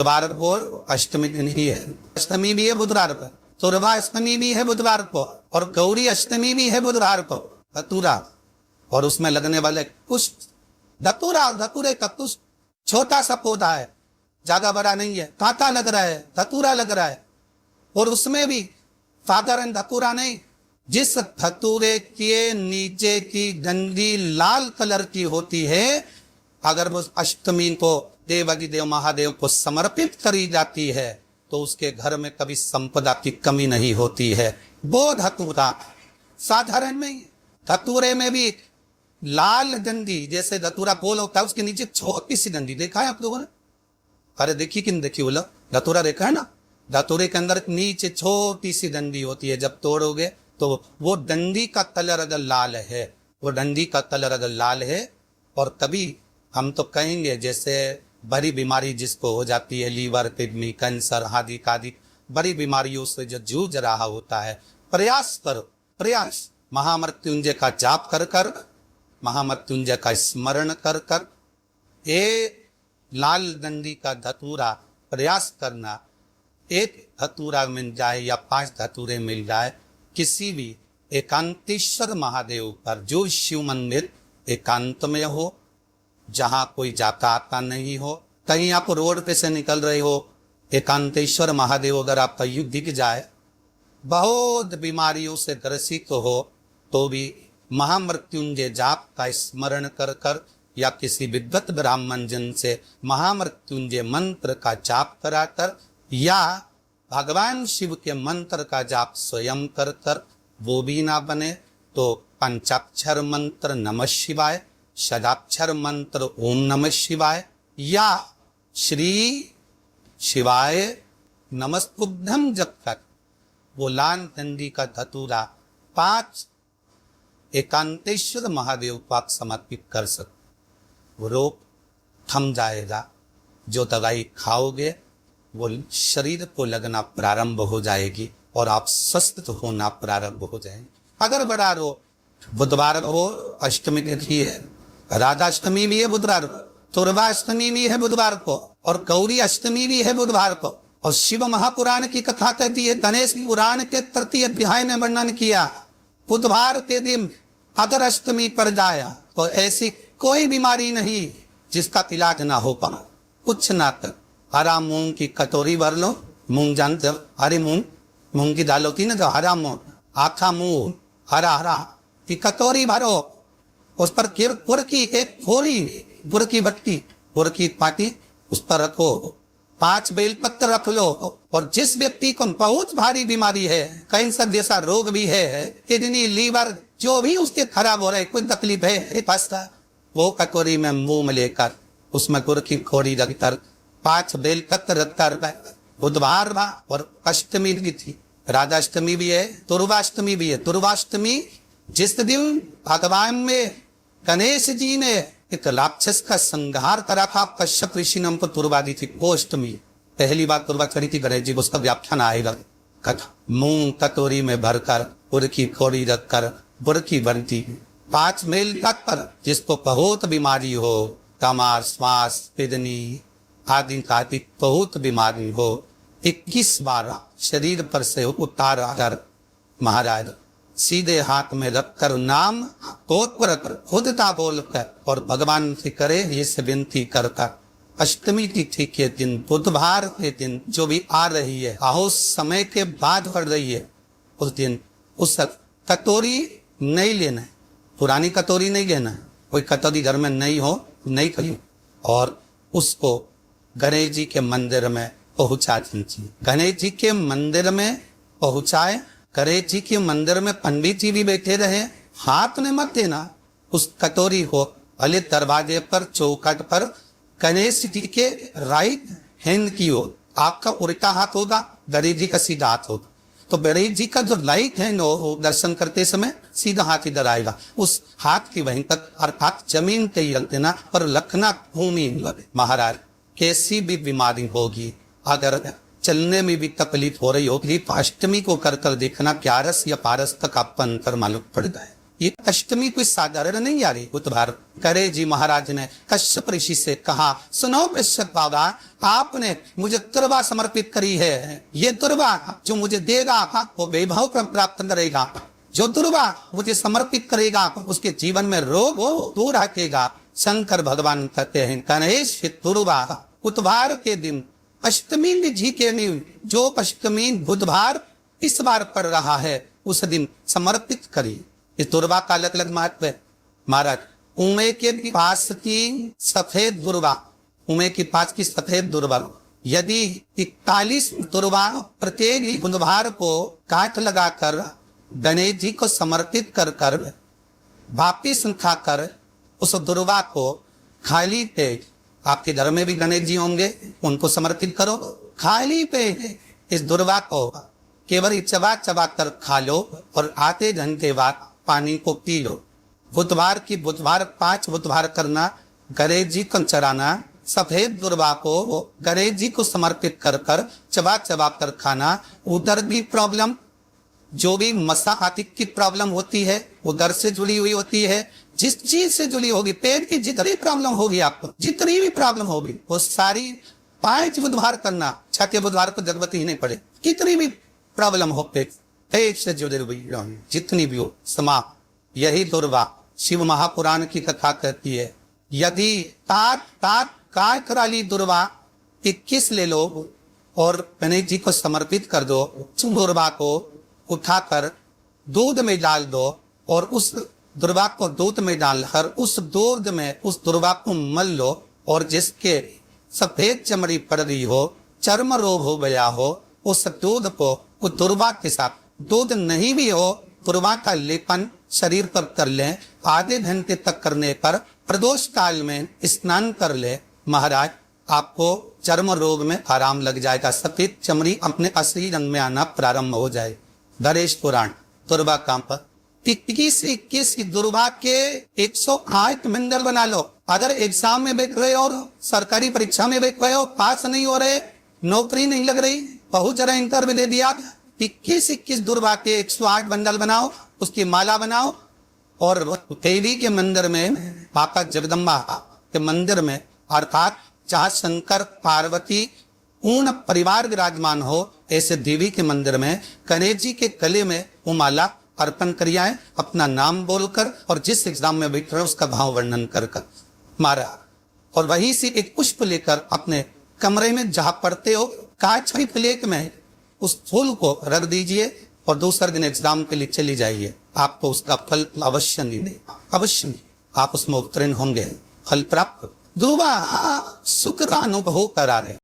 बुधवार को अष्टमी दिन ही है, अष्टमी भी है बुधवार पर, सुरभा अष्टमी भी है बुधवार को, और गौरी अष्टमी भी है बुधवार को। धतूरा और उसमें लगने वाले कुछ धतूरा, धतूरे का कुछ छोटा सा पौधा है, ज्यादा बड़ा नहीं है, कांटा लग रहा है, धतूरा लग रहा है। और उसमें भी साधारण धतूरा नहीं, जिस धतूरे के नीचे की डंडी लाल कलर की होती है, अगर वो अष्टमी को देवाधिदेव महादेव को समर्पित करी जाती है तो उसके घर में कभी संपदा की कमी नहीं होती है। वो धतूरा साधारण नहीं है, धतूरे में भी लाल डंडी, जैसे धतूरा गोल होता है उसके नीचे छोटी सी डंडी, देखा है आप लोगों ने? अरे देखी कि नहीं देखी बोला? धतूरा देखा है ना? धतूरे के अंदर नीचे छोटी सी डंडी होती है, जब तोड़ोगे तो वो डंडी का कलर अगर लाल है, वो डंडी का कलर अगर लाल है, और तभी हम तो कहेंगे जैसे बड़ी बीमारी जिसको हो जाती है, लीवर, किडनी, कैंसर आदि बड़ी बीमारियों से जो जूझ रहा होता है, प्रयास करो, प्रयास महामृत्युंजय का जाप कर कर, महामृत्युंजय का स्मरण कर कर, एक लाल डंडी का धतूरा प्रयास करना, एक धतूरा मिल जाए या 5 धतूरे मिल जाए, किसी भी एकांतेश्वर महादेव पर, जो शिव मंदिर एकांत में हो, जहां कोई जाता आता नहीं हो, कहीं आप रोड पे से निकल रहे हो, एकांतेश्वर महादेव अगर आपका युग दिख जाए, बहुत बीमारियों से ग्रसित हो, तो भी महामृत्युंजय जाप का स्मरण कर कर या किसी विद्वत ब्राह्मण जन से महामृत्युंजय मंत्र का जाप कराकर या भगवान शिव के मंत्र का जाप स्वयं कर कर, वो भी ना बने तो पंचाक्षर मंत्र नमः शिवाय, षडाक्षर मंत्र ओम नमः शिवाय या श्री शिवाय नमस्तुभ्यम जप कर वो लाल डंडी का धतूरा 5 एकांतेश्वर महादेव को आप समर्पित कर सकते, वो रोग थम जाएगा। जो दवाई खाओगे वो शरीर को लगना प्रारंभ हो जाएगी और आप स्वस्थ होना प्रारंभ हो जाएंगे। अगर बड़ा रोग बुधवार को अष्टमी तिथि है, राधाष्टमी भी है बुधवार को, तुर्वाष्टमी भी है बुधवार को, और गौरी अष्टमी भी है बुधवार को। और शिव महापुराण की कथा कहती है, गणेश पुराण के 3 अध्याय में वर्णन किया, बुधवार के दिन अगर अष्टमी पर जाया तो ऐसी कोई बीमारी नहीं जिसका इलाज ना हो पाए। कुछ ना कर, हरा मूंग की कटोरी भर लो, मूंग जानते हो, हरी मूंग की दाल होती ना, जो हरा मूंग, आखा मूंग, हरा हरा की कटोरी भरो, उस पर गुड़ की एक थोड़ी गुड़ की बट्टी, गुड़ की पाटी उस पर रखो, 5 बेलपत्र रख लो। और जिस व्यक्ति को बहुत भारी बीमारी है, कैंसर जैसा रोग भी है, किडनी, लीवर, जो भी उसके खराब हो रहे, कोई तकलीफ है, पास्ता, वो कटोरी में मुंह में लेकर उसमें गुड़ की खोड़ी रखकर 5 बेलपत्र रखकर, बुधवार और अष्टमी भी थी, राधाष्टमी भी है, तुर्वाष्टमी भी है। तुर्वाष्टमी जिस दिन भगवान में गणेश जी ने एक राक्षस का संहार करा था, कश्यप ऋषि ने हमको तुरवा दी थी, वो अष्टमी पहली बार तुरवा चढ़ी थी गणेश जी, उसका व्याख्यान आएगा कथा। मूंग कटोरी में भरकर, गुड़ की खोड़ी रखकर, गुड़ की बनती 5 मेल तक पर, जिसको बहुत बीमारी हो, कमर, श्वास, किडनी आदि का बहुत बीमारी हो, 21 बार शरीर पर से उतार कर महाराज सीधे हाथ में रखकर नाम खुदता बोलकर और भगवान से करे ये से विनती कर कर, अष्टमी तिथि के दिन, बुधवार के दिन जो भी आ रही है, आहोस समय के बाद पड़ रही है, उस दिन उस कटोरी नहीं लेना है, पुरानी कटोरी नहीं लेना है, कोई कटोरी घर में नहीं हो, नहीं कही, और उसको गणेश जी के मंदिर में पहुंचा दीजिए। गणेश जी के मंदिर में पहुंचाए, गणेश जी के मंदिर में पंडित जी भी बैठे रहे, हाथ में मत देना उस कटोरी को, भले दरवाजे पर, चौखट पर, गणेश जी के राइट हैंड की ओर, आपका उल्टा हाथ होगा, गणेश जी का सीधा हाथ होगा, तो गणेश जी का जो राइट हैंड हो, दर्शन करते समय सीधा हाथ इधर आएगा, उस हाथ की वहीं तक अर्थात जमीन पे ही रख देना, पर लखना भूमि लगे। महाराज कैसी भी बीमारी होगी, अगर चलने में भी तकलीफ हो रही होगी, अष्टमी को कर कर देखना, 11 या 12 तक आपका अंतर मालूम पड़ जाए। ये अष्टमी कोई साधारण नहीं आ रही बुधवार। करे जी महाराज ने कश्यप ऋषि से कहा, सुनो कश्यप बाबा, आपने मुझे तुरवा समर्पित करी है, ये तुरवा जो मुझे देगा वो वैभव प्राप्त करेगा, जो तुरवा मुझे समर्पित करेगा उसके जीवन में रोग वो दूर हटेगा। शंकर भगवान कहते हैं, गणेश तुरवा बुधवार के दिन अष्टमी जी के दिन जो अष्टमी बुधवार इस बार पड़ रहा है उस दिन समर्पित करिए। इस दुर्वा का अलग अलग महत्व है महाराज। उमे के पास की सफेद दुर्वा, उमे के पास की सफेद दुर्वा यदि 41 दुर्वा प्रत्येक बुधवार को काट लगाकर गणेश जी को समर्पित कर कर वापिस खाकर उस दुर्वा को खाली पेट, आपके घर में भी गणेश जी होंगे उनको समर्पित करो, खाली पेट इस दुर्वा को केवल चबा चबा कर खा लो और आधे घंटे बाद पानी को पी लो। बुधवार की बुधवार 5 बुधवार करना, गणेश जी को चढ़ाना, सफेद दुर्वा को गणेश जी को समर्पित कर कर चबा चबा कर खाना। उधर भी प्रॉब्लम, जो भी मसा आतिक की प्रॉब्लम होती है वो घर से जुड़ी हुई होती है, जिस चीज से जुड़ी होगी, पेट की जितनी प्रॉब्लम होगी, आपको जितनी भी प्रॉब्लम होगी वो सारी 5 बुधवार करना। 6 बुधवार को जरूरत ही नहीं पड़े, कितनी भी प्रॉब्लम हो पेट से जुड़ी हुई जितनी भी हो समाप्त। यही दुर्वा शिव महापुराण की कथा कहती है, यदि तात काय कराली दुर्वा 21 ले लो और गणेश जी को समर्पित कर दो, दुर्वा को उठाकर दूध में डाल दो और उस दुर्वा को दूध में डालकर उस दूध में उस दुर्वा को मल लो, और जिसके सफेद चमड़ी पड़ रही हो, चर्म रोग हो गया हो, उस दूध को उस दुर्वा के साथ, दूध नहीं भी हो दुर्वा का लेपन शरीर पर कर लें, आधे घंटे तक करने पर प्रदोष काल में स्नान कर ले, महाराज आपको चर्म रोग में आराम लग जाएगा, सफेद चमड़ी अपने असली रंग में आना प्रारंभ हो जाए। गणेश पुराण दुर्वा काम पर 21 दुर्वा के 108 मंदिर बना लो। अगर एग्जाम में बैठ रहे और सरकारी परीक्षा में बैठ रहे हो, पास नहीं हो रहे, नौकरी नहीं लग रही, बहुत जरा इंटरव्यू दे दिया, 21 दुर्वा के 108 बंडल बनाओ, उसकी माला बनाओ और देवी के मंदिर में, माता जगदम्बा के मंदिर में, अर्थात जहाँ शंकर पार्वती पूर्ण परिवार विराजमान हो, ऐसे देवी के मंदिर में गणेश जी के गले में वो माला अर्पण करिए, अपना नाम बोलकर और जिस एग्जाम में बैठ रहे उसका भाव वर्णन कर मारा, और वहीं से एक पुष्प लेकर अपने कमरे में जहां पढ़ते हो कांच की प्लेट में उस फूल को रख दीजिए और दूसरे दिन एग्जाम के लिए चली जाइए, आपको उसका फल अवश्य नहीं दे, अवश्य नहीं, आप उसमें उत्तीर्ण होंगे, फल प्राप्त। दुर्वा सुख का अनुभव करा रहे।